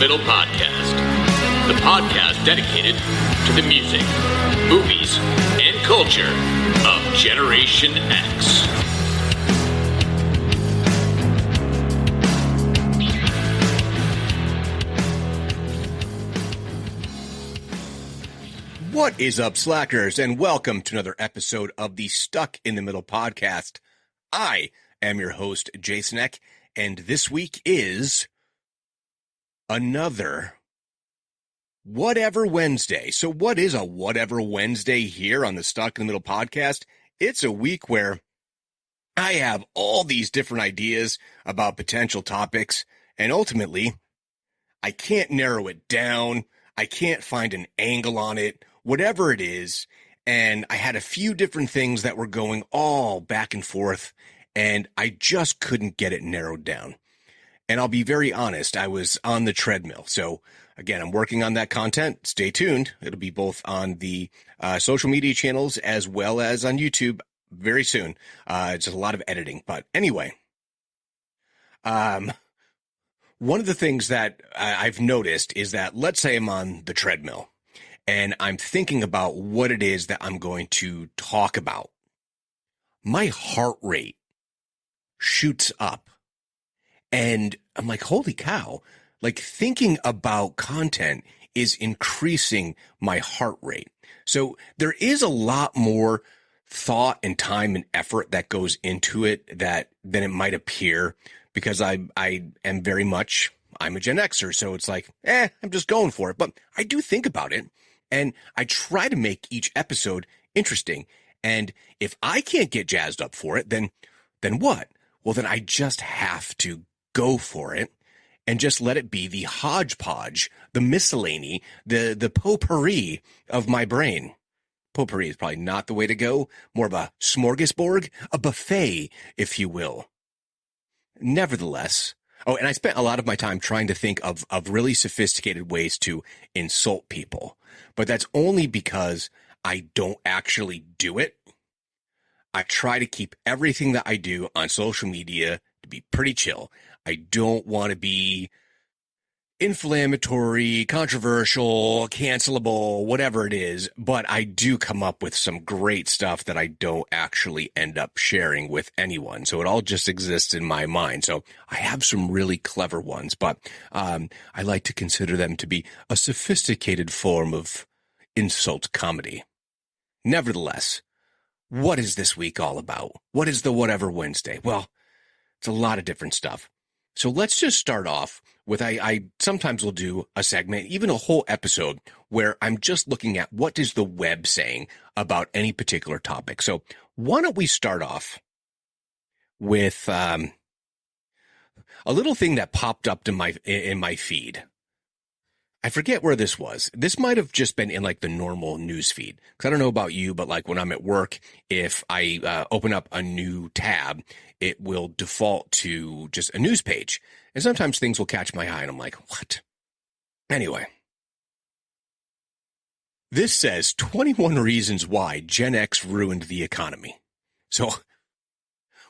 Middle Podcast, the podcast dedicated to the music, movies, and culture of Generation X. What is up, slackers, and welcome to another episode of the Stuck in the Middle podcast. I am your host, Jason Eck, and this week is another Whatever Wednesday. So what is a Whatever Wednesday here on the Stuck in the Middle podcast? It's a week where I have all these different ideas about potential topics, and ultimately, I can't narrow it down. I can't find an angle on it, whatever it is. And I had a few different things that were going all back and forth, and I just couldn't get it narrowed down. And I'll be very honest, I was on the treadmill. So again, I'm working on that content. Stay tuned. It'll be both on the social media channels as well as on YouTube very soon. It's just a lot of editing. But anyway, one of the things that I've noticed is that, let's say I'm on the treadmill and I'm thinking about what it is that I'm going to talk about. My heart rate shoots up. And I'm like, holy cow, like thinking about content is increasing my heart rate. So there is a lot more thought and time and effort that goes into it than it might appear, because I am very much, I'm a Gen Xer. So it's like, I'm just going for it. But I do think about it, and I try to make each episode interesting. And if I can't get jazzed up for it, then what? Well, then I just have to go for it and just let it be the hodgepodge, the miscellany, the potpourri of my brain. Potpourri is probably not the way to go. More of a smorgasbord, a buffet, if you will. Nevertheless, and I spent a lot of my time trying to think of really sophisticated ways to insult people, but that's only because I don't actually do it. I try to keep everything that I do on social media to be pretty chill. I don't want to be inflammatory, controversial, cancelable, whatever it is, but I do come up with some great stuff that I don't actually end up sharing with anyone. So it all just exists in my mind. So I have some really clever ones, but I like to consider them to be a sophisticated form of insult comedy. Nevertheless, what is this week all about? What is the Whatever Wednesday? Well, it's a lot of different stuff. So let's just start off with, I sometimes will do a segment, even a whole episode, where I'm just looking at what is the web saying about any particular topic. So why don't we start off with a little thing that popped up in my feed. I forget where this was. This might have just been in like the normal news feed, because I don't know about you, but like when I'm at work, if I open up a new tab, it will default to just a news page. And sometimes things will catch my eye and I'm like, what? Anyway, this says 21 reasons why Gen X ruined the economy. So,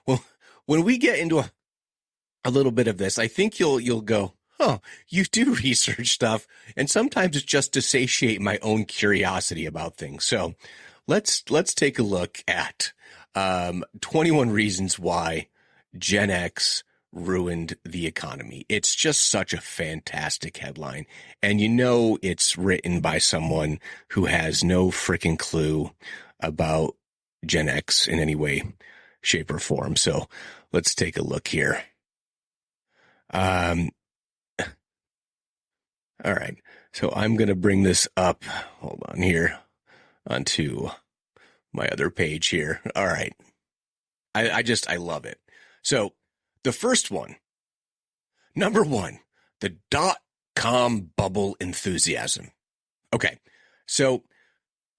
well, when we get into a little bit of this, I think you'll go, oh, you do research stuff. And sometimes it's just to satiate my own curiosity about things. So let's take a look at 21 reasons why Gen X ruined the economy. It's just such a fantastic headline. And you know it's written by someone who has no freaking clue about Gen X in any way, shape, or form. So let's take a look here. All right, so I'm going to bring this up, hold on here, onto my other page here. All right, I love it. So the first one, number one, the .com bubble enthusiasm. Okay, so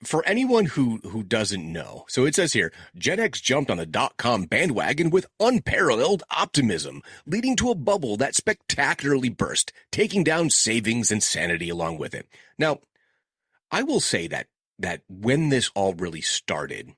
for anyone who doesn't know, so it says here, Gen X jumped on the .com bandwagon with unparalleled optimism, leading to a bubble that spectacularly burst, taking down savings and sanity along with it. Now, I will say that when this all really started,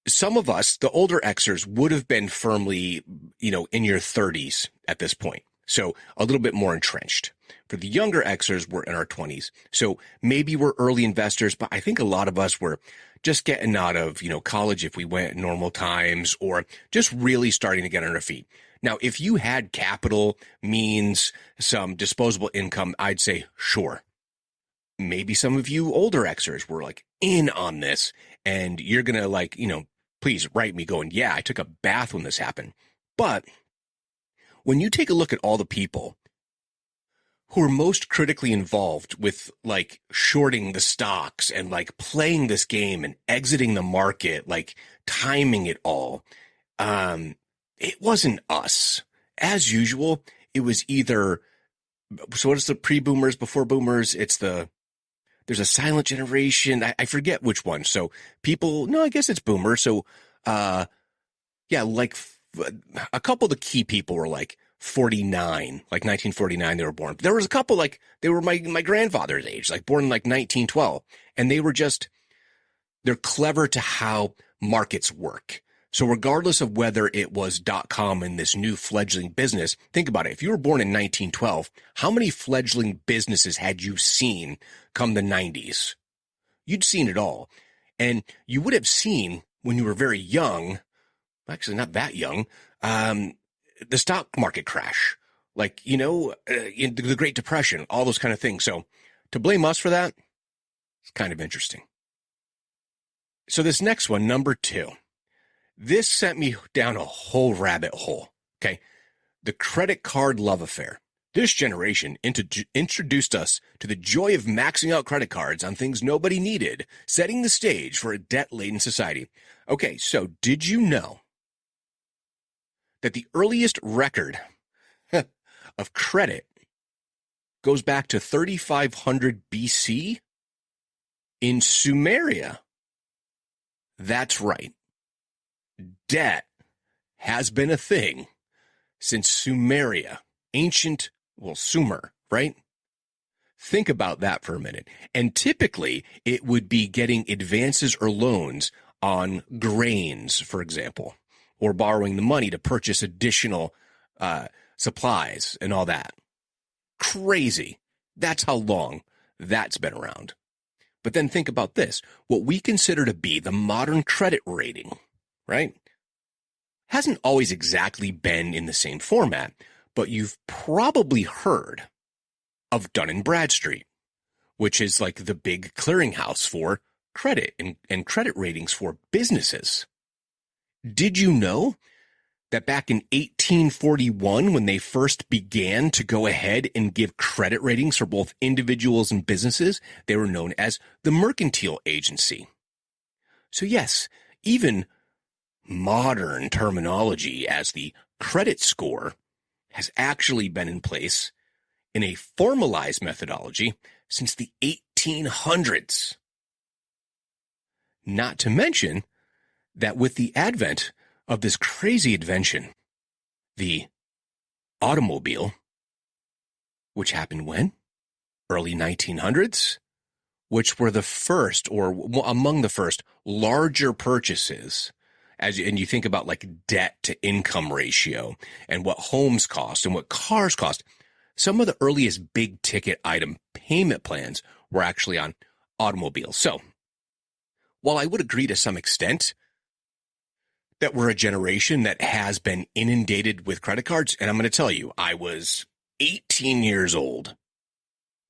some of us, the older Xers, would have been firmly, in your 30s at this point. So a little bit more entrenched. For the younger Xers, we're in our 20s. So maybe we're early investors, but I think a lot of us were just getting out of, college if we went at normal times, or just really starting to get on our feet. Now, if you had capital, means, some disposable income, I'd say, sure. Maybe some of you older Xers were like in on this, and you're going to please write me going, yeah, I took a bath when this happened. But when you take a look at all the people who are most critically involved with like shorting the stocks and like playing this game and exiting the market, like timing it all, it wasn't us. As usual, it was either, so what is the pre-boomers, before boomers? There's a silent generation. I forget which one. So I guess it's boomers. So, like a couple of the key people were like 49, like 1949, they were born. There was a couple like they were my grandfather's age, like born in like 1912. And they're clever to how markets work. So regardless of whether it was .com in this new fledgling business, think about it. If you were born in 1912, how many fledgling businesses had you seen come the 90s? You'd seen it all. And you would have seen when you were very young, actually not that young, the stock market crash, in the Great Depression, all those kind of things. So to blame us for that, it's kind of interesting. So this next one, number 2. This sent me down a whole rabbit hole, okay? The credit card love affair. This generation introduced us to the joy of maxing out credit cards on things nobody needed, setting the stage for a debt-laden society. Okay, so did you know that the earliest record of credit goes back to 3500 BC in Sumeria? That's right. Debt has been a thing since Sumeria, Sumer, right? Think about that for a minute. And typically it would be getting advances or loans on grains, for example, or borrowing the money to purchase additional supplies and all that. Crazy. That's how long that's been around. But then think about this. What we consider to be the modern credit rating, right, hasn't always exactly been in the same format, but you've probably heard of Dun & Bradstreet, which is like the big clearinghouse for credit and credit ratings for businesses. Did you know that back in 1841, when they first began to go ahead and give credit ratings for both individuals and businesses, they were known as the Mercantile Agency? So yes, even modern terminology as the credit score has actually been in place in a formalized methodology since the 1800s. Not to mention that with the advent of this crazy invention, the automobile, which happened when? Early 1900s, which were the first, or among the first, larger purchases. And you think about like debt to income ratio and what homes cost and what cars cost. Some of the earliest big ticket item payment plans were actually on automobiles. So while I would agree to some extent that we're a generation that has been inundated with credit cards, and I'm going to tell you, I was 18 years old,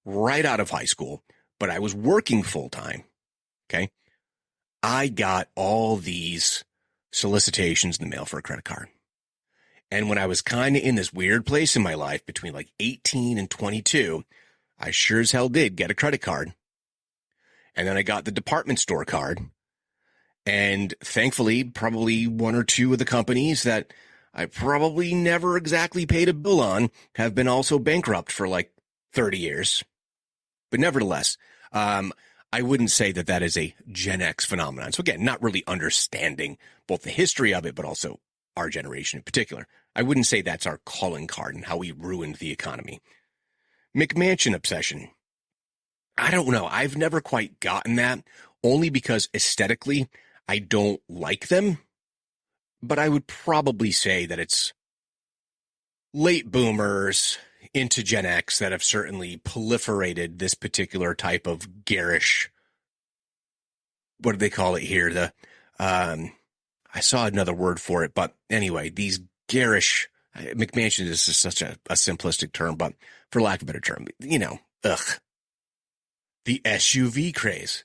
right out of high school, but I was working full time. Okay. I got all these solicitations in the mail for a credit card. And when I was kind of in this weird place in my life between like 18 and 22, I sure as hell did get a credit card. And then I got the department store card. And thankfully, probably one or two of the companies that I probably never exactly paid a bill on have been also bankrupt for like 30 years. But nevertheless, I wouldn't say that that is a Gen X phenomenon. So again, not really understanding both the history of it, but also our generation in particular. I wouldn't say that's our calling card and how we ruined the economy. McMansion obsession. I don't know. I've never quite gotten that, only because aesthetically, I don't like them. But I would probably say that it's late boomers, into Gen X that have certainly proliferated this particular type of garish. What do they call it here? I saw another word for it, but anyway, these garish, McMansion is just such a simplistic term, but for lack of a better term, the SUV craze.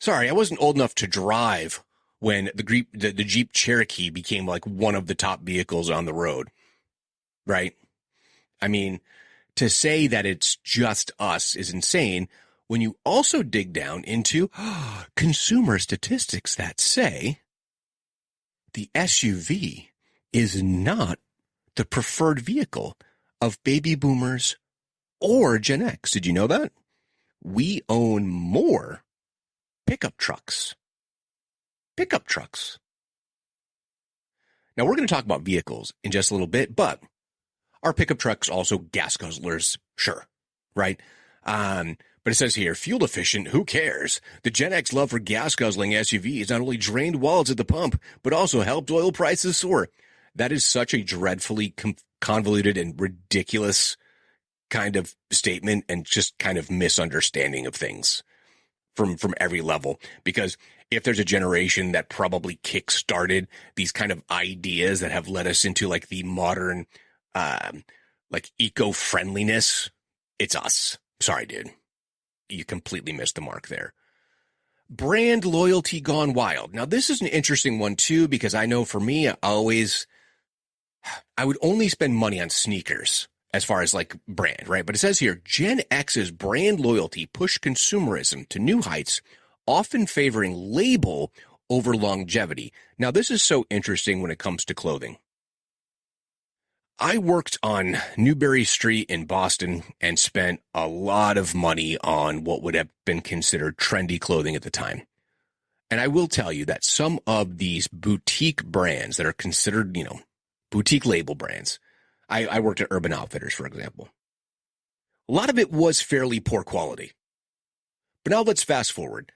Sorry, I wasn't old enough to drive when the Jeep Cherokee became like one of the top vehicles on the road, right? I mean, to say that it's just us is insane when you also dig down into consumer statistics that say the SUV is not the preferred vehicle of baby boomers or Gen X. Did you know that? We own more pickup trucks. Pickup trucks. Now, we're going to talk about vehicles in just a little bit, but are pickup trucks also gas guzzlers? Sure, right? But it says here, fuel efficient, who cares? The Gen X love for gas guzzling SUVs not only drained wallets at the pump, but also helped oil prices soar. That is such a dreadfully convoluted and ridiculous kind of statement and just kind of misunderstanding of things from every level. Because if there's a generation that probably kick-started these kind of ideas that have led us into like the modern, like eco-friendliness, it's us. Sorry, dude. You completely missed the mark there. Brand loyalty gone wild. Now, this is an interesting one, too, because I know for me, I would only spend money on sneakers as far as like brand, right? But it says here, Gen X's brand loyalty pushed consumerism to new heights, often favoring label over longevity. Now, this is so interesting when it comes to clothing. I worked on Newbury Street in Boston and spent a lot of money on what would have been considered trendy clothing at the time. And I will tell you that some of these boutique brands that are considered, boutique label brands, I worked at Urban Outfitters, for example. A lot of it was fairly poor quality. But now let's fast forward.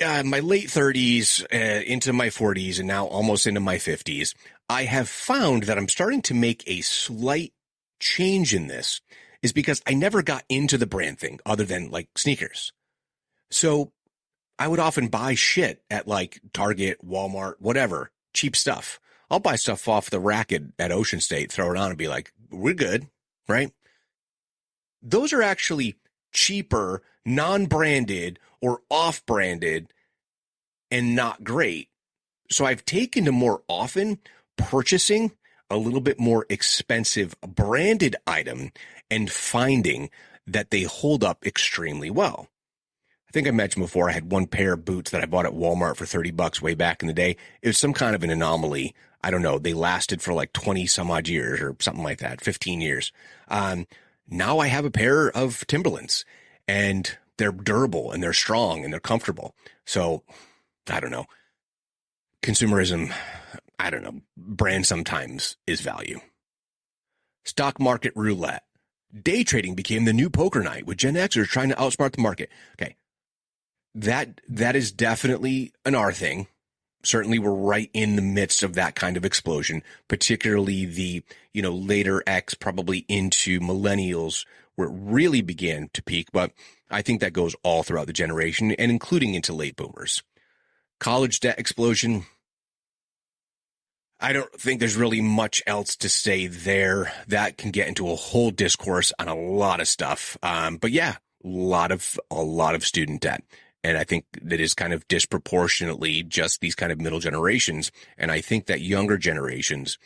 My late 30s, into my 40s, and now almost into my 50s, I have found that I'm starting to make a slight change in this is because I never got into the brand thing other than like sneakers. So I would often buy shit at like Target, Walmart, whatever, cheap stuff. I'll buy stuff off the rack at Ocean State, throw it on and be like, we're good, right? Those are actually cheaper, non-branded or off-branded and not great. So I've taken to more often purchasing a little bit more expensive branded item and finding that they hold up extremely well. I think I mentioned before I had one pair of boots that I bought at Walmart for $30 way back in the day. It was some kind of an anomaly. I don't know. They lasted for like 20 some odd years or something like that, 15 years. Now I have a pair of Timberlands and they're durable and they're strong and they're comfortable. So I don't know. Consumerism, I don't know. Brand sometimes is value. Stock market roulette. Day trading became the new poker night with Gen Xers trying to outsmart the market. Okay. That is definitely an R thing. Certainly we're right in the midst of that kind of explosion, particularly the, later X, probably into millennials where it really began to peak. But I think that goes all throughout the generation and including into late boomers. College debt explosion. I don't think there's really much else to say there. That can get into a whole discourse on a lot of stuff. But yeah, a lot of student debt. And I think that is kind of disproportionately just these kind of middle generations. And I think that younger generations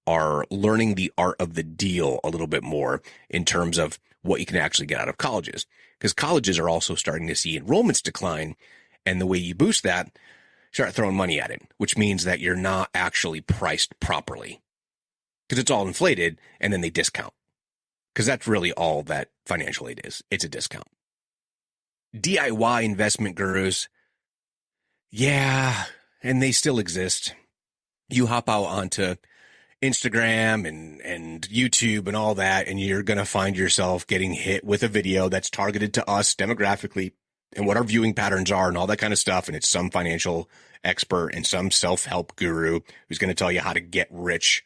are learning the art of the deal a little bit more in terms of what you can actually get out of colleges. Because colleges are also starting to see enrollments decline. And the way you boost that, start throwing money at it, which means that you're not actually priced properly. Because it's all inflated and then they discount. Because that's really all that financial aid is. It's a discount. DIY investment gurus. Yeah, and they still exist. You hop out onto Instagram and YouTube and all that, and you're going to find yourself getting hit with a video that's targeted to us demographically and what our viewing patterns are and all that kind of stuff. And it's some financial expert and some self-help guru who's going to tell you how to get rich,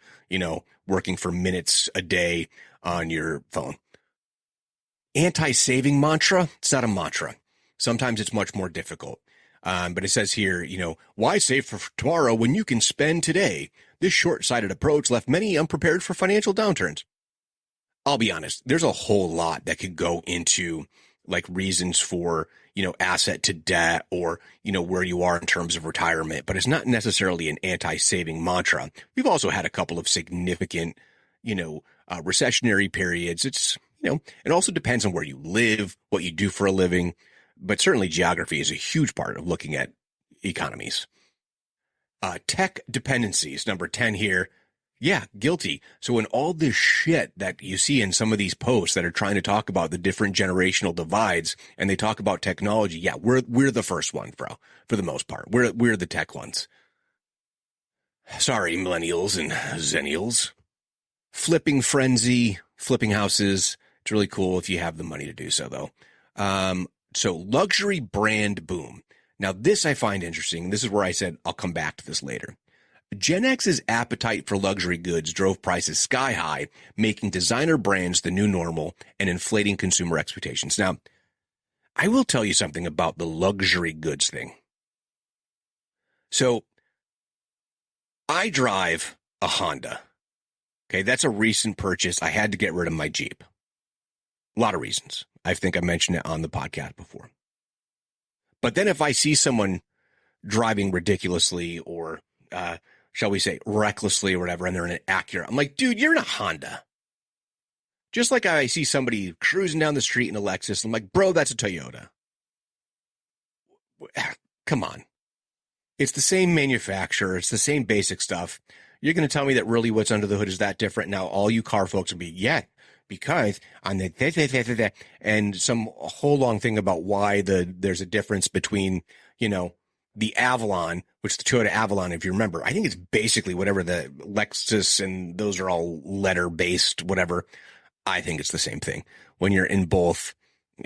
working for minutes a day on your phone. Anti-saving mantra. It's not a mantra. Sometimes it's much more difficult. But it says here, why save for tomorrow when you can spend today? This short-sighted approach left many unprepared for financial downturns. I'll be honest, there's a whole lot that could go into like reasons for, asset to debt or, where you are in terms of retirement, but it's not necessarily an anti-saving mantra. We've also had a couple of significant, recessionary periods. It's, it also depends on where you live, what you do for a living, but certainly geography is a huge part of looking at economies. Tech dependencies, number 10 here. Yeah, guilty. So in all this shit that you see in some of these posts that are trying to talk about the different generational divides and they talk about technology, yeah, we're the first one, bro, for the most part. We're the tech ones. Sorry, millennials and zennials. Flipping frenzy, flipping houses. It's really cool if you have the money to do so, though. So luxury brand boom. Now, this I find interesting. This is where I said I'll come back to this later. Gen X's appetite for luxury goods drove prices sky high, making designer brands the new normal and inflating consumer expectations. Now, I will tell you something about the luxury goods thing. So, I drive a Honda. Okay, that's a recent purchase. I had to get rid of my Jeep. A lot of reasons. I think I mentioned it on the podcast before. But then if I see someone driving ridiculously or shall we say, recklessly or whatever, and they're in an Acura, I'm like, dude, you're in a Honda. Just like I see somebody cruising down the street in a Lexus, I'm like, bro, that's a Toyota. Come on. It's the same manufacturer. It's the same basic stuff. You're going to tell me that really what's under the hood is that different? Now, all you car folks will be, yeah, because on the and some whole long thing about why there's a difference between, the Avalon, which the Toyota Avalon, if you remember, I think it's basically whatever the Lexus and those are all letter based, whatever. I think it's the same thing. When you're in both,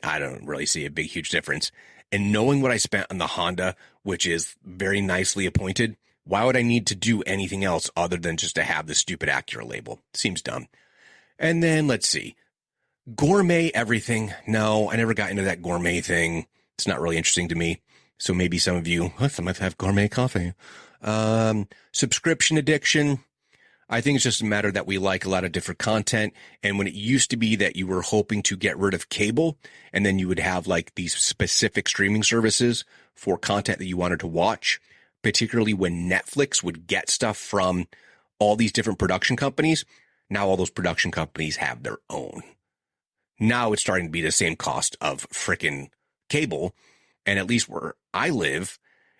I don't really see a big, huge difference. And knowing what I spent on the Honda, which is very nicely appointed, why would I need to do anything else other than just to have the stupid Acura label? Seems dumb. And then let's see. Gourmet everything. No, I never got into that gourmet thing. It's not really interesting to me. So maybe some of you, I might have gourmet coffee. Subscription addiction. I think it's just a matter that we like a lot of different content. And when it used to be that you were hoping to get rid of cable and then you would have like these specific streaming services for content that you wanted to watch, particularly when Netflix would get stuff from all these different production companies. Now all those production companies have their own. Now it's starting to be the same cost of frickin' cable. And at least where I live,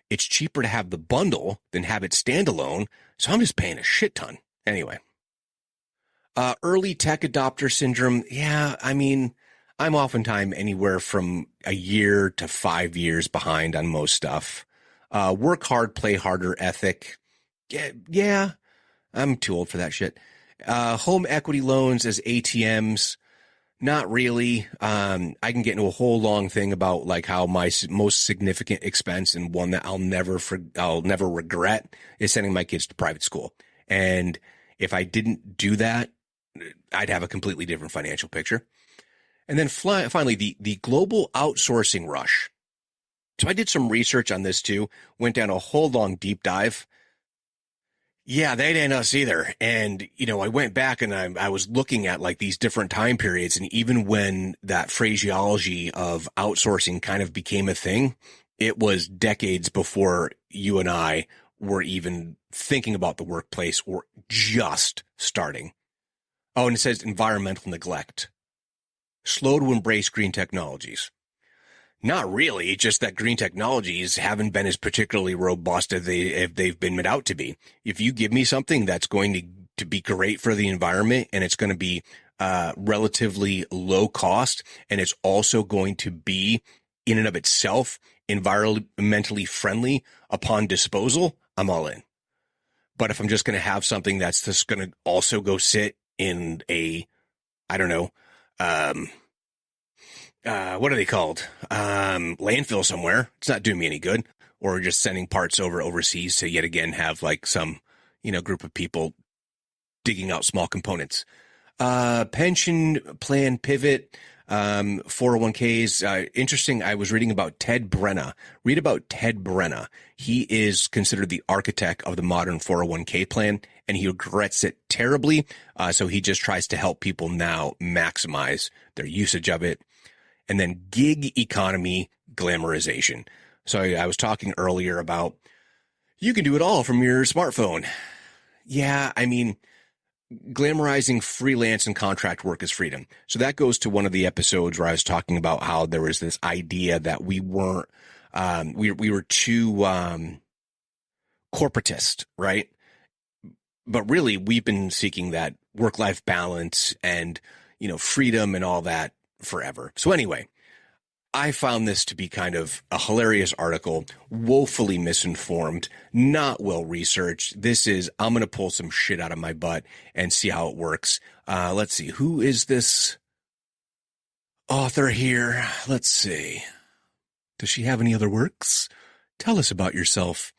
it's cheaper to have the bundle than have it standalone. So I'm just paying a shit ton. Anyway, early tech adopter syndrome. Yeah, I mean, I'm oftentimes anywhere from a year to 5 years behind on most stuff. Work hard, play harder ethic. Yeah, I'm too old for that shit. Home equity loans as ATMs. Not really. I can get into a whole long thing about like how my most significant expense and one that I'll never regret is sending my kids to private school. And if I didn't do that, I'd have a completely different financial picture. And then finally, the global outsourcing rush. So I did some research on this too, went down a whole long deep dive. Yeah, they didn't us either. And, I went back and I was looking at like these different time periods. And even when that phraseology of outsourcing kind of became a thing, it was decades before you and I were even thinking about the workplace or just starting. Oh, and it says environmental neglect. Slow to embrace green technologies. Not really, just that green technologies haven't been as particularly robust as they've been made out to be. If you give me something that's going to be great for the environment and it's going to be relatively low cost and it's also going to be in and of itself environmentally friendly upon disposal, I'm all in. But if I'm just going to have something that's just going to also go sit in a, I don't know, what are they called? Landfill somewhere. It's not doing me any good. Or just sending parts overseas to yet again have like some, group of people digging out small components. Pension plan pivot, 401ks. Interesting. I was reading about Ted Brenna. Read about Ted Brenna. He is considered the architect of the modern 401k plan, and he regrets it terribly. So he just tries to help people now maximize their usage of it. And then gig economy glamorization. So I was talking earlier about you can do it all from your smartphone. Yeah, I mean, glamorizing freelance and contract work as freedom. So that goes to one of the episodes where I was talking about how there was this idea that we weren't, we were too corporatist, right? But really, we've been seeking that work-life balance and, freedom and all that forever. So anyway, I found this to be kind of a hilarious article, woefully misinformed, not well researched. I'm going to pull some shit out of my butt and see how it works. Let's see. Who is this author here? Let's see. Does she have any other works? Tell us about yourself.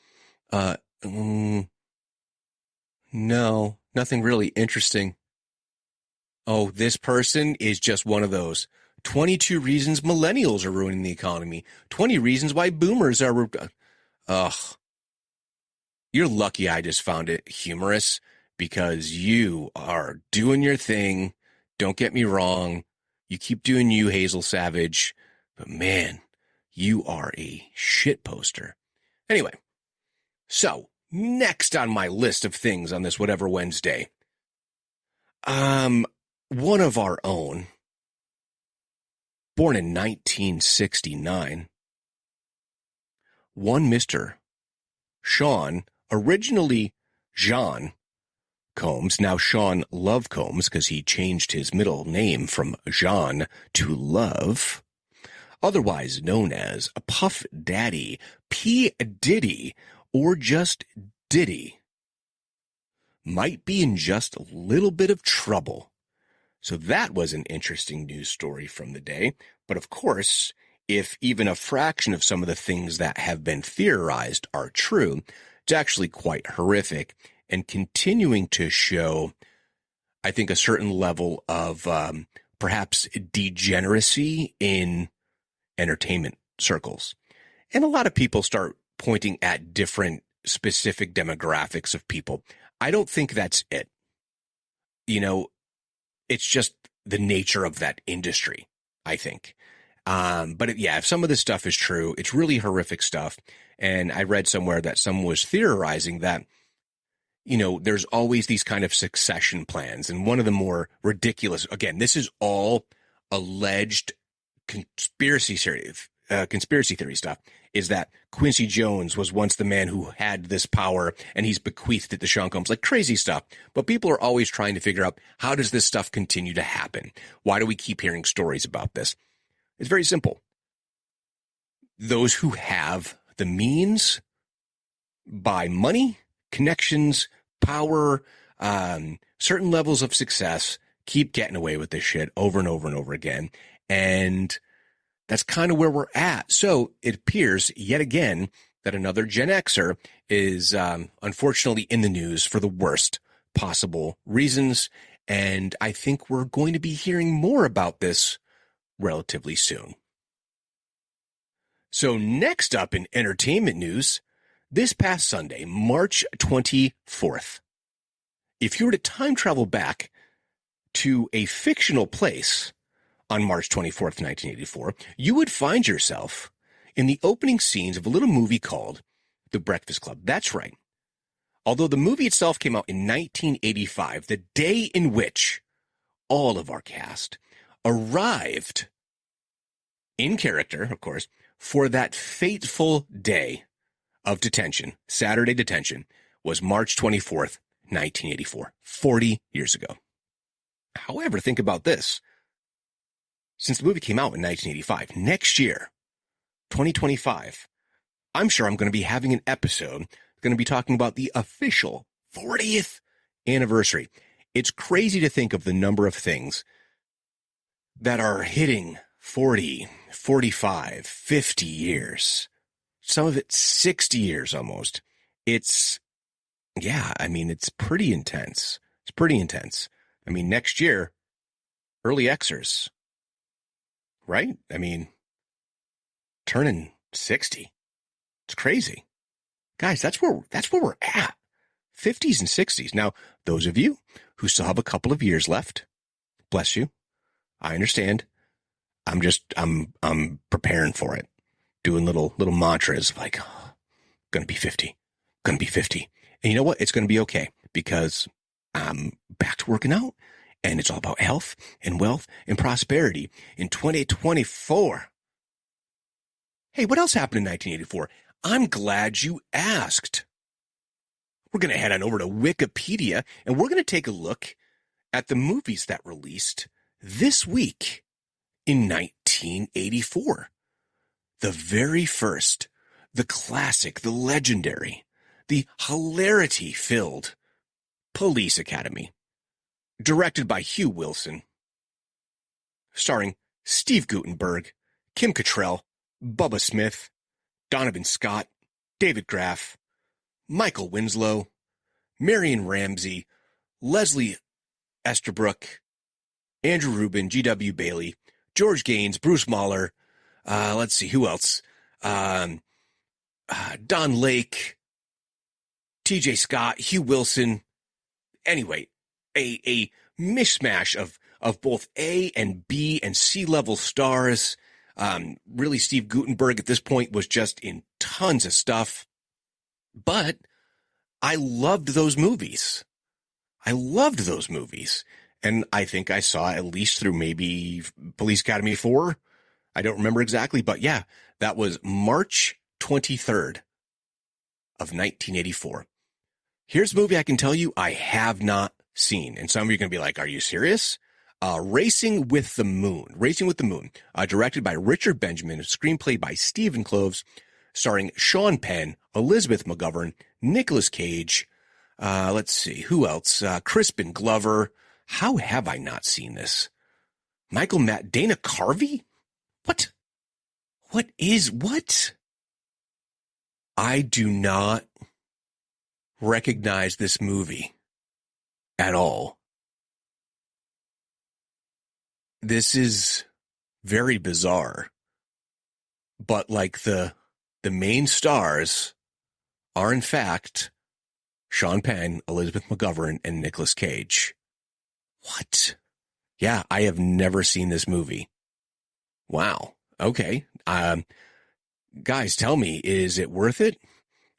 No, nothing really interesting. Oh, this person is just one of those. 22 reasons millennials are ruining the economy. 20 reasons why boomers are. Ugh. You're lucky I just found it humorous because you are doing your thing. Don't get me wrong. You keep doing you, Hazel Savage. But man, you are a shit poster. Anyway, so next on my list of things on this Whatever Wednesday, one of our own, born in 1969, one Mr. Sean, originally Jean Combs, now Sean Love Combs because he changed his middle name from Jean to Love, otherwise known as Puff Daddy, P. Diddy, or just Diddy, might be in just a little bit of trouble. So that was an interesting news story from the day. But of course, if even a fraction of some of the things that have been theorized are true, it's actually quite horrific and continuing to show, I think, a certain level of perhaps degeneracy in entertainment circles. And a lot of people start pointing at different specific demographics of people. I don't think that's it. It's just the nature of that industry, I think. But if some of this stuff is true, it's really horrific stuff. And I read somewhere that someone was theorizing that, there's always these kind of succession plans. And one of the more ridiculous, again, this is all alleged conspiracy theory stuff, is that Quincy Jones was once the man who had this power and he's bequeathed it to Sean Combs, like crazy stuff. But people are always trying to figure out, how does this stuff continue to happen? Why do we keep hearing stories about this? It's very simple. Those who have the means buy money, connections, power, certain levels of success, keep getting away with this shit over and over and over again. And that's kind of where we're at. So it appears yet again that another Gen Xer is unfortunately in the news for the worst possible reasons. And I think we're going to be hearing more about this relatively soon. So next up in entertainment news, this past Sunday, March 24th, if you were to time travel back to a fictional place on March 24th, 1984, you would find yourself in the opening scenes of a little movie called The Breakfast Club. That's right. Although the movie itself came out in 1985, the day in which all of our cast arrived in character, of course, for that fateful day of detention, Saturday detention, was March 24th, 1984, 40 years ago. However, think about this. Since the movie came out in 1985, next year, 2025, I'm sure I'm going to be having an episode going to be talking about the official 40th anniversary. It's crazy to think of the number of things that are hitting 40, 45, 50 years. Some of it 60 years almost. It's pretty intense. It's pretty intense. I mean, next year, early Xers, right? I mean, turning 60. It's crazy. Guys, that's where we're at. 50s and 60s. Now, those of you who still have a couple of years left, bless you. I understand. I'm preparing for it. Doing little mantras like, oh, gonna be 50. Gonna be 50. And you know what? It's gonna be okay because I'm back to working out and it's all about health and wealth and prosperity in 2024. Hey, what else happened in 1984? I'm glad you asked. We're going to head on over to Wikipedia and we're going to take a look at the movies that released this week in 1984. The very first, the classic, the legendary, the hilarity-filled Police Academy, directed by Hugh Wilson, starring Steve Guttenberg, Kim Cattrall, Bubba Smith, Donovan Scott, David Graff, Michael Winslow, Marion Ramsey, Leslie Esterbrook, Andrew Rubin, G.W. Bailey, George Gaines, Bruce Mahler, let's see, who else? Don Lake, T.J. Scott, Hugh Wilson. Anyway, a mishmash of both A and B and C level stars. Really, Steve Guttenberg at this point was just in tons of stuff. But I loved those movies. And I think I saw at least through maybe Police Academy 4. I don't remember exactly, but yeah, that was March 23rd of 1984. Here's a movie I can tell you I have not seen. And some of you are going to be like, are you serious? Racing with the Moon, directed by Richard Benjamin, screenplay by Stephen Kloves, starring Sean Penn, Elizabeth McGovern, Nicolas Cage. Let's see, who else? Crispin Glover. How have I not seen this? Michael Matt, Dana Carvey? What? What? I do not recognize this movie at all. This is very bizarre, but like the main stars are in fact Sean Penn, Elizabeth McGovern, and Nicolas Cage. What? Yeah, I have never seen this movie. Wow. Okay. Guys, tell me, is it worth it?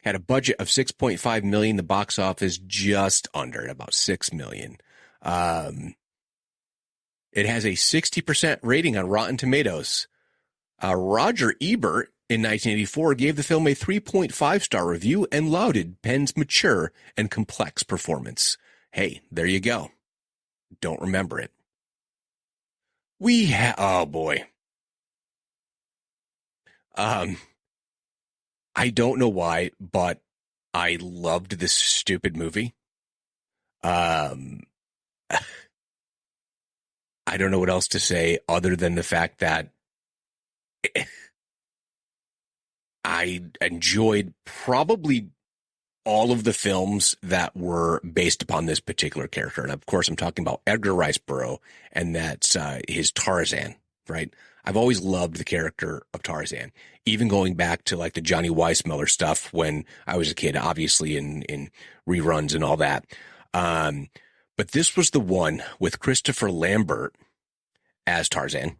Had a budget of $6.5 million. The box office just under about $6 million. It has a 60% rating on Rotten Tomatoes. Roger Ebert in 1984 gave the film a 3.5-star review and lauded Penn's mature and complex performance. Hey, there you go. Don't remember it. Oh boy. I don't know why, but I loved this stupid movie. I don't know what else to say other than the fact that I enjoyed probably all of the films that were based upon this particular character. And of course, I'm talking about Edgar Rice Burroughs, and that's his Tarzan, right? I've always loved the character of Tarzan, even going back to like the Johnny Weissmuller stuff when I was a kid, obviously in reruns and all that. But this was the one with Christopher Lambert as Tarzan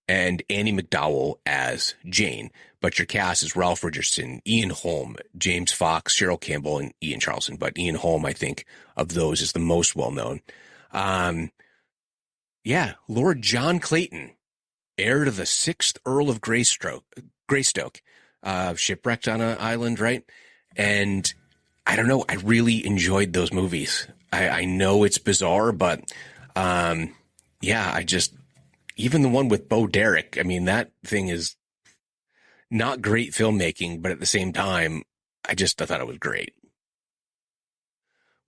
and Annie McDowell as Jane. But your cast is Ralph Richardson, Ian Holm, James Fox, Cheryl Campbell, and Ian Charleston. But Ian Holm, I think, of those is the most well-known. Lord John Clayton, heir to the 6th Earl of Greystoke, shipwrecked on an island, right? And I don't know, I really enjoyed those movies. I know it's bizarre, but even the one with Bo Derek, I mean, that thing is not great filmmaking, but at the same time, I thought it was great.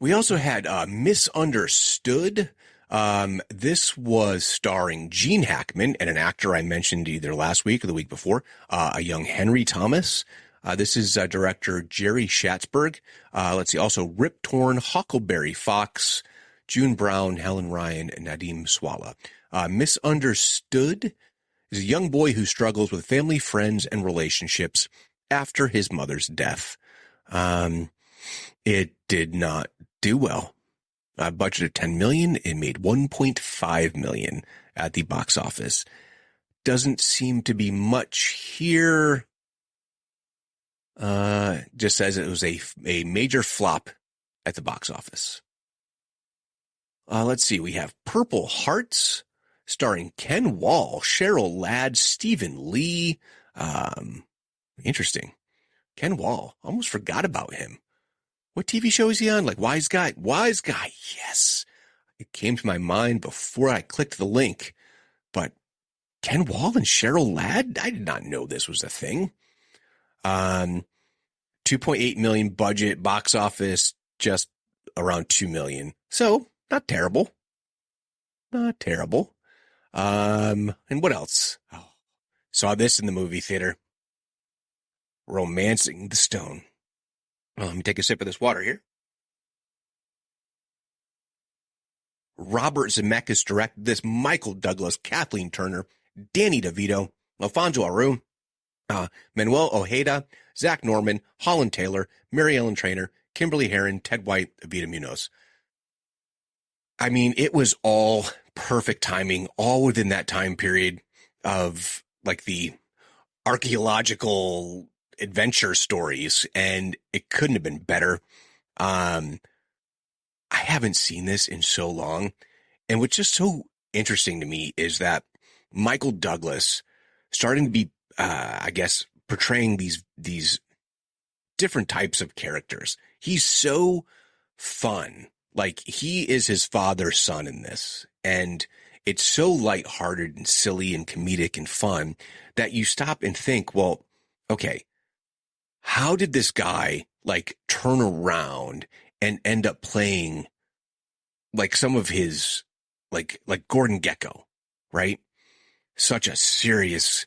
We also had Misunderstood. This was starring Gene Hackman and an actor I mentioned either last week or the week before, a young Henry Thomas. This is director Jerry Schatzberg. Let's see, also Rip Torn, Huckleberry Fox, June Brown, Helen Ryan, and Nadim Swala. Misunderstood is a young boy who struggles with family, friends, and relationships after his mother's death. It did not do well. A budget of $10 million. It made $1.5 million at the box office. Doesn't seem to be much here. Just says it was a major flop at the box office. Let's see. We have Purple Hearts, starring Ken Wall, Cheryl Ladd, Stephen Lee. Interesting. Ken Wall. Almost forgot about him. What TV show is he on? Like Wise Guy? Wise Guy. Yes. It came to my mind before I clicked the link. But Ken Wall and Cheryl Ladd? I did not know this was a thing. 2.8 million budget, box office just around 2 million. So not terrible. Not terrible. And what else? Oh, saw this in the movie theater. Romancing the Stone. Well, let me take a sip of this water here. Robert Zemeckis directed this. Michael Douglas, Kathleen Turner, Danny DeVito, Alfonso Aru, Manuel Ojeda, Zach Norman, Holland Taylor, Mary Ellen Trainor, Kimberly Herron, Ted White, Evita Munoz. I mean, it was all perfect timing, all within that time period of like the archaeological adventure stories, and it couldn't have been better. I haven't seen this in so long, and what's just so interesting to me is that Michael Douglas starting to be, I guess, portraying these different types of characters. He's so fun. Like, he is his father's son in this, and it's so lighthearted and silly and comedic and fun that you stop and think, well, okay, how did this guy like turn around and end up playing like some of his like Gordon Gekko, right? Such a serious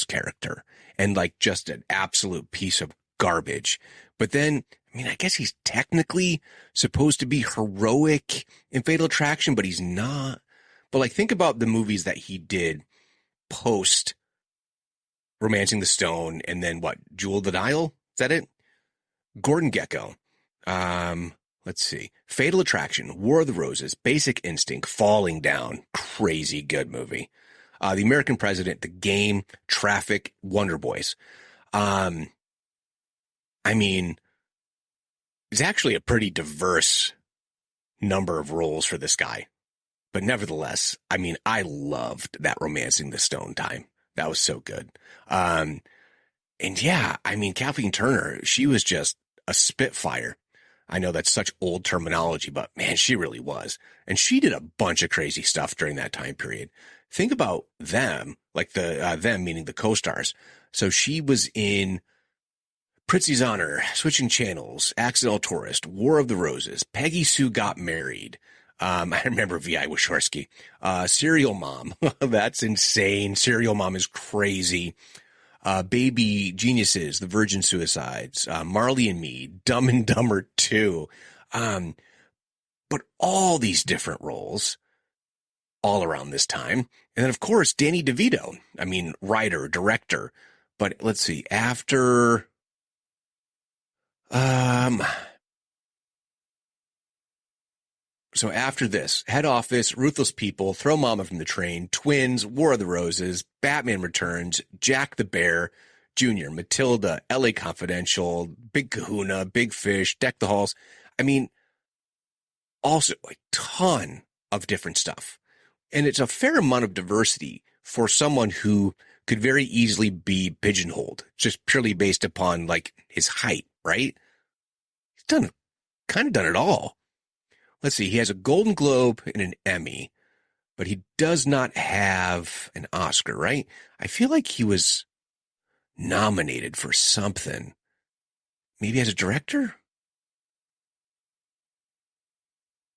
character and like just an absolute piece of garbage. But then, I mean, I guess he's technically supposed to be heroic in Fatal Attraction, but he's not. But like, think about the movies that he did post Romancing the Stone, and then what? Jewel of the Nile? Is that it? Gordon Gekko. Let's see. Fatal Attraction, War of the Roses, Basic Instinct, Falling Down. Crazy good movie. The American President, The Game, Traffic, Wonder Boys. I mean, it's actually a pretty diverse number of roles for this guy. But nevertheless, I mean, I loved that Romancing the Stone time. That was so good. And yeah, I mean, Kathleen Turner, she was just a spitfire. I know that's such old terminology, but man, she really was. And she did a bunch of crazy stuff during that time period. Think about them, like them meaning the co-stars. So she was in Prizzi's Honor, Switching Channels, Accidental Tourist, War of the Roses, Peggy Sue Got Married. I remember V.I. Wachowski. Serial Mom. That's insane. Serial Mom is crazy. Baby Geniuses, The Virgin Suicides, Marley and Me, Dumb and Dumber 2. But all these different roles all around this time. And then, of course, Danny DeVito. I mean, writer, director. But let's see, after... So after this, Head Office, Ruthless People, Throw Mama from the Train, Twins, War of the Roses, Batman Returns, Jack the Bear, Junior, Matilda, LA Confidential, Big Kahuna, Big Fish, Deck the Halls. I mean, also a ton of different stuff. And it's a fair amount of diversity for someone who could very easily be pigeonholed, just purely based upon like his height, right? He's kind of done it all. Let's see, he has a Golden Globe and an Emmy, but he does not have an Oscar, right? I feel like he was nominated for something. Maybe as a director?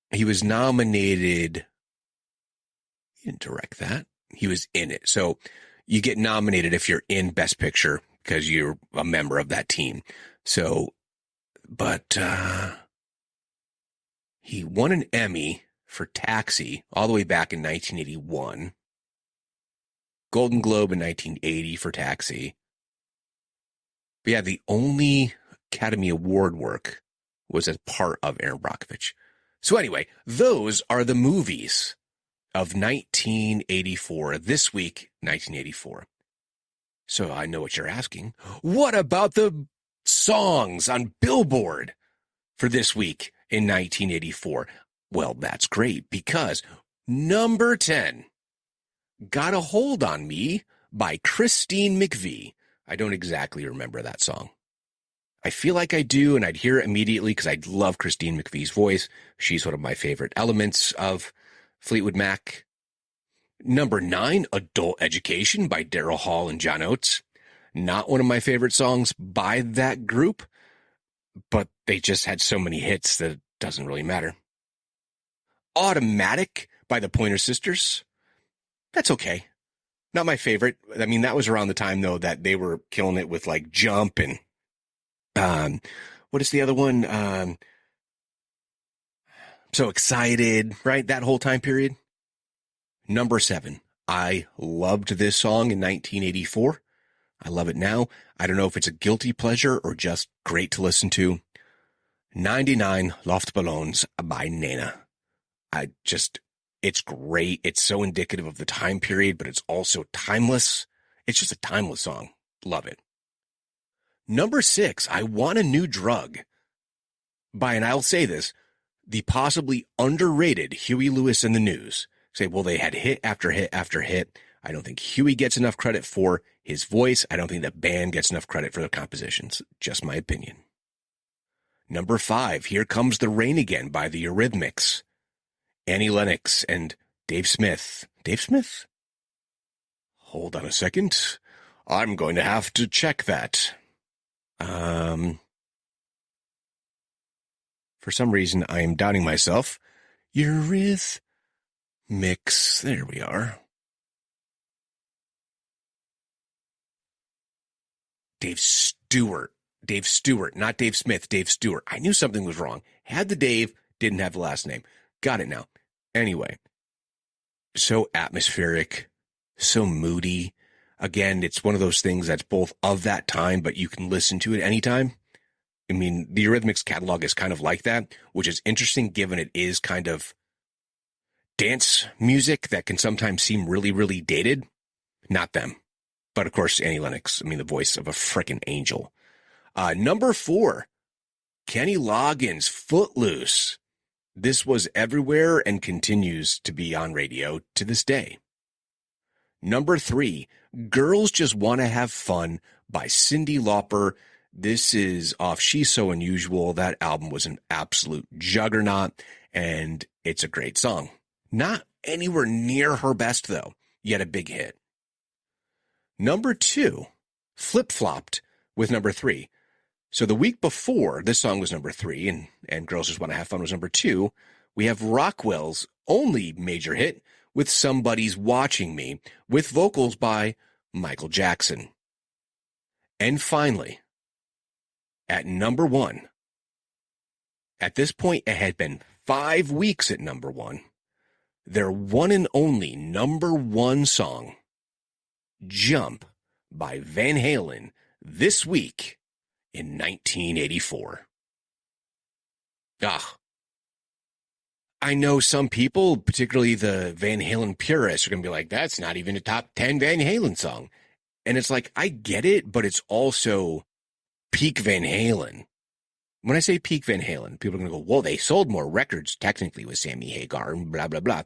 He was nominated. He didn't direct that. He was in it. So you get nominated if you're in Best Picture because you're a member of that team. So, but, he won an Emmy, for Taxi all the way back in 1981. Golden Globe in 1980 for Taxi. But yeah, the only Academy Award work was as part of Aaron Brockovich. So anyway, those are the movies of 1984. This week, 1984. So I know what you're asking. What about the songs on Billboard for this week in 1984? Well, that's great because number 10, Got a Hold on Me by Christine McVie. I don't exactly remember that song. I feel like I do, and I'd hear it immediately because I love Christine McVie's voice. She's one of my favorite elements of Fleetwood Mac. Number 9, Adult Education by Daryl Hall and John Oates. Not one of my favorite songs by that group, but they just had so many hits that it doesn't really matter. Automatic by the Pointer Sisters. That's okay. Not my favorite. I mean, that was around the time, though, that they were killing it with, like, Jump and, what is the other one? So Excited, right? That whole time period. Number 7. I loved this song in 1984. I love it now. I don't know if it's a guilty pleasure or just great to listen to. 99 Luftballons by Nena. It's great. It's so indicative of the time period, but it's also timeless. It's just a timeless song. Love it. Number 6, I Want a New Drug by, and I'll say this, the possibly underrated Huey Lewis and the News. Say, well, they had hit after hit after hit. I don't think Huey gets enough credit for his voice. I don't think the band gets enough credit for their compositions. Just my opinion. Number 5, Here Comes the Rain Again by the Eurythmics. Annie Lennox and Dave Smith. Dave Smith? Hold on a second. I'm going to have to check that. For some reason, I am doubting myself. Eurythmics. There we are. Dave Stewart, not Dave Smith, Dave Stewart. I knew something was wrong. Had the Dave, didn't have the last name. Got it now. Anyway, so atmospheric, so moody. Again, it's one of those things that's both of that time, but you can listen to it anytime. I mean, the Eurythmics catalog is kind of like that, which is interesting given it is kind of dance music that can sometimes seem really, really dated. Not them. But of course, Annie Lennox, I mean, the voice of a frickin' angel. Number 4, Kenny Loggins, Footloose. This was everywhere and continues to be on radio to this day. Number 3, Girls Just Want to Have Fun by Cyndi Lauper. This is off She's So Unusual. That album was an absolute juggernaut, and it's a great song. Not anywhere near her best, though, yet a big hit. Number 2, flip-flopped with number 3. So the week before, this song was number 3, and Girls Just Want to Have Fun was number 2. We have Rockwell's only major hit with Somebody's Watching Me, with vocals by Michael Jackson. And finally, at number 1, at this point, it had been 5 weeks at number 1, their one and only number 1 song, Jump by Van Halen, this week in 1984. I know some people, particularly the Van Halen purists, are going to be like, that's not even a top 10 Van Halen song. And it's like, I get it, but it's also peak Van Halen. When I say peak Van Halen, people are going to go, well, they sold more records technically with Sammy Hagar and blah, blah, blah.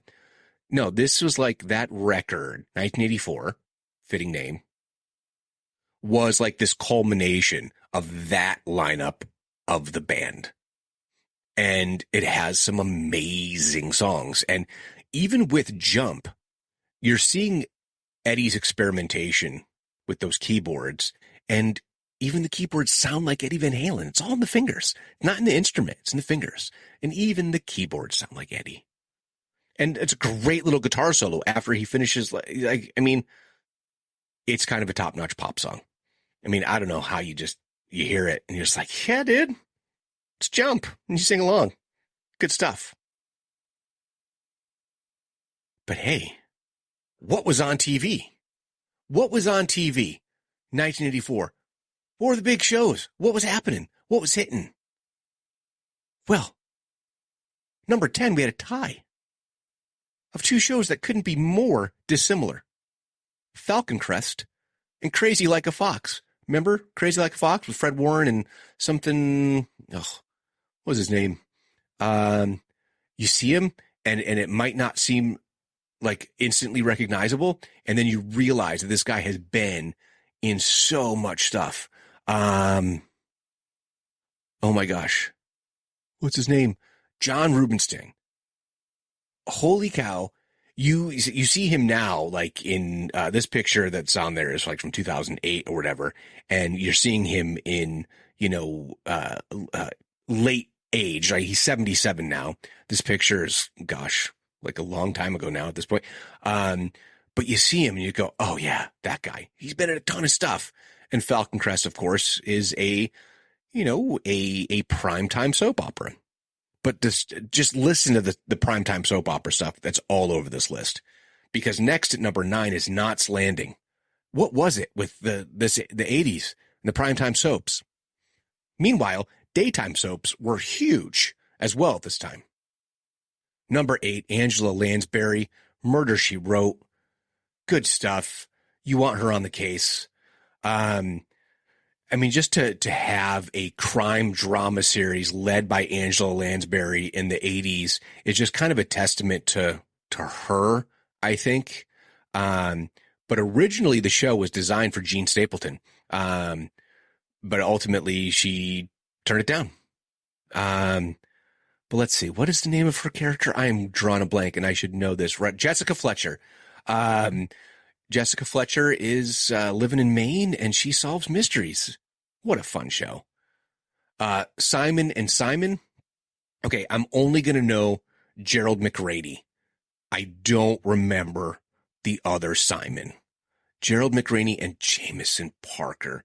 No, this was like that record, 1984, fitting name, was like this culmination of that lineup of the band. And it has some amazing songs. And even with Jump, you're seeing Eddie's experimentation with those keyboards. And even the keyboards sound like Eddie Van Halen. It's all in the fingers, not in the instrument. It's in the fingers. And even the keyboards sound like Eddie. And it's a great little guitar solo after he finishes. Like, I mean, it's kind of a top-notch pop song. I mean, I don't know how you hear it and you're just like, yeah, dude, it's Jump. And you sing along. Good stuff. But hey, what was on TV? What was on TV? 1984. What were the big shows? What was happening? What was hitting? Well, number 10, we had a tie of two shows that couldn't be more dissimilar. Falcon Crest and Crazy Like a Fox. Remember Crazy Like a Fox with Fred Warren and something, what was his name? You see him and it might not seem like instantly recognizable. And then you realize that this guy has been in so much stuff. Oh my gosh. What's his name? John Rubinstein. Holy cow. You see him now, like in this picture that's on there is like from 2008 or whatever. And you're seeing him in, late age, right? He's 77 now. This picture is, gosh, like a long time ago now at this point. But you see him and you go, oh yeah, that guy, he's been in a ton of stuff. And Falcon Crest, of course, is a primetime soap opera. But just listen to the primetime soap opera stuff that's all over this list. Because next at number 9 is Knots Landing. What was it with the 80s and the primetime soaps? Meanwhile, daytime soaps were huge as well at this time. Number 8, Angela Lansbury, Murder, She Wrote. Good stuff. You want her on the case. Just to have a crime drama series led by Angela Lansbury in the 80s is just kind of a testament to her, I think. But originally the show was designed for Jean Stapleton. But ultimately she turned it down. But let's see. What is the name of her character? I am drawing a blank and I should know this. Right? Jessica Fletcher. Jessica Fletcher is living in Maine and she solves mysteries. What a fun show. Simon and Simon. Okay, I'm only going to know Gerald McRady. I don't remember the other Simon. Gerald McRaney and Jameson Parker,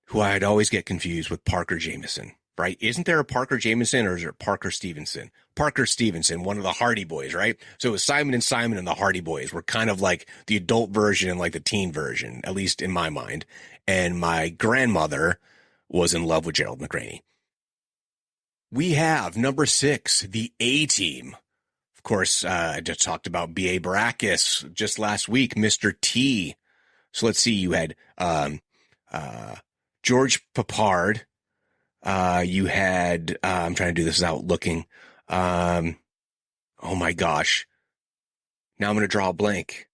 who I'd always get confused with Parker Jameson, right? Isn't there a Parker Jameson or is there Parker Stevenson? Parker Stevenson, one of the Hardy Boys, right? So it was Simon and the Hardy Boys were kind of like the adult version and like the teen version, at least in my mind. And my grandmother was in love with Gerald McRaney. We have number 6, the A-Team. Of course, I just talked about B.A. Baracus just last week, Mr. T. So let's see, you had George Papard. You had, I'm trying to do this without looking. Oh my gosh. Now I'm going to draw a blank.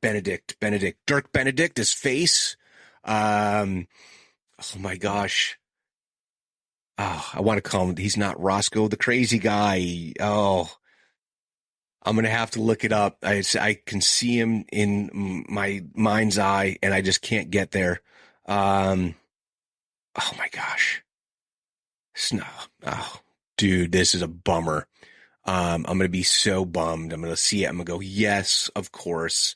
Benedict, Dirk Benedict, his face. Oh my gosh. Oh, I want to call him, he's not Roscoe, the crazy guy. Oh, I'm going to have to look it up. I can see him in my mind's eye and I just can't get there. Oh my gosh. Oh, dude, this is a bummer. I'm going to be so bummed. I'm going to see it. I'm going to go, yes, of course.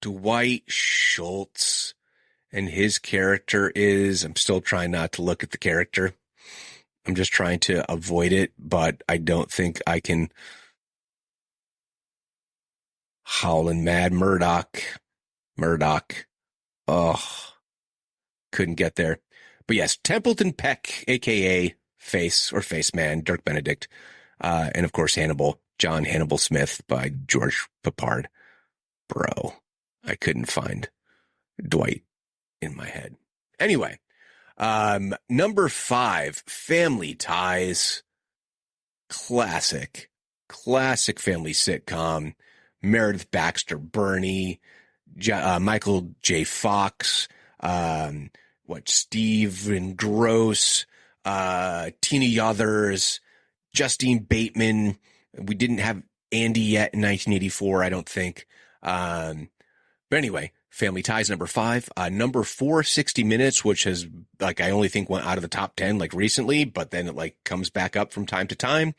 Dwight Schultz. And his character is, I'm still trying not to look at the character. I'm just trying to avoid it, but I don't think I can. Howlin' Mad Murdoch. Oh, couldn't get there. But yes, Templeton Peck, a.k.a. Face or Face Man, Dirk Benedict. And of course, John Hannibal Smith by George Papard. Bro, I couldn't find Dwight in my head. Anyway, number 5, Family Ties. Classic family sitcom. Meredith Baxter Burney, Michael J. Fox, Stephen Gross, Tina Yothers, Justine Bateman. We didn't have Andy yet in 1984, I don't think. But anyway, Family Ties, number 5. Number 4, 60 Minutes, which has, like, I only think went out of the top 10, like, recently, but then it, like, comes back up from time to time.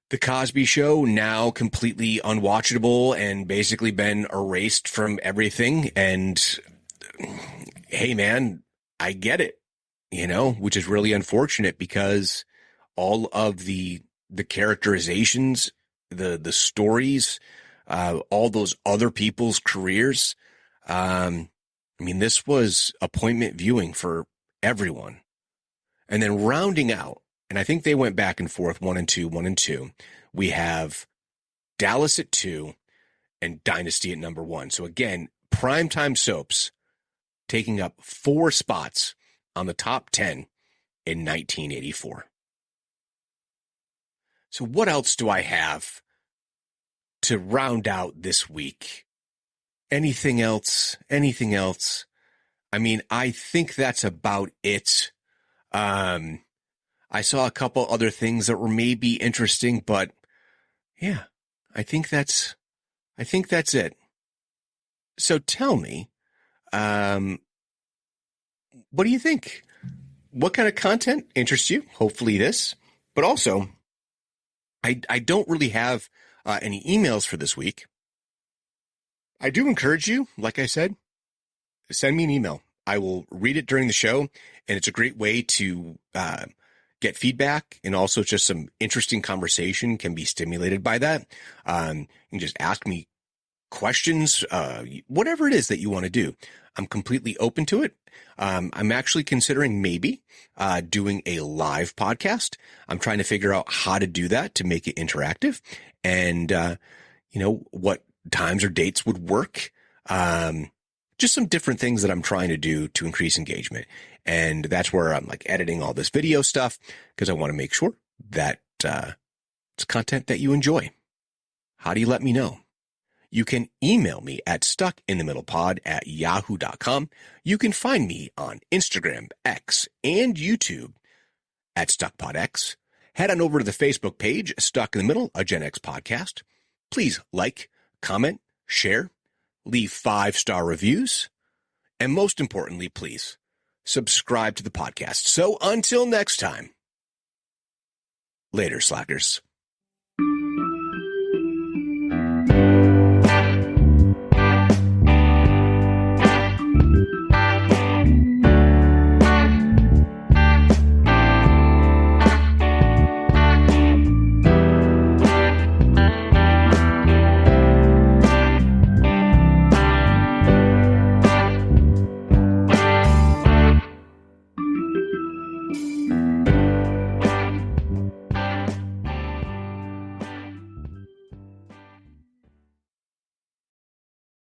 The Cosby Show, now completely unwatchable and basically been erased from everything. And hey, man, I get it, which is really unfortunate because all of the characterizations, the stories, all those other people's careers. I mean, this was appointment viewing for everyone. And then rounding out, and I think they went back and forth 1 and 2, 1 and 2. We have Dallas at 2 and Dynasty at number 1. So again, primetime soaps taking up 4 spots on the top 10 in 1984. So what else do I have to round out this week? Anything else? Anything else? I mean, I think that's about it. I saw a couple other things that were maybe interesting, but yeah, I think that's it. So tell me, what do you think? What kind of content interests you? Hopefully this, but also I don't really have any emails for this week. I do encourage you, like I said, send me an email. I will read it during the show, and it's a great way to get feedback, and also just some interesting conversation can be stimulated by that. You can just ask me questions, whatever it is that you want to do. I'm completely open to it. I'm actually considering maybe doing a live podcast. I'm trying to figure out how to do that to make it interactive, and what times or dates would work. Just some different things that I'm trying to do to increase engagement. And that's where I'm like editing all this video stuff, because I want to make sure that it's content that you enjoy. How do you let me know? You can email me at stuckinthemiddlepod@yahoo.com. You can find me on Instagram, X, and YouTube at StuckPodX. Head on over to the Facebook page, Stuck in the Middle, a Gen X podcast. Please like, comment, share, leave 5-star reviews, and most importantly, please subscribe to the podcast. So until next time, later, slackers.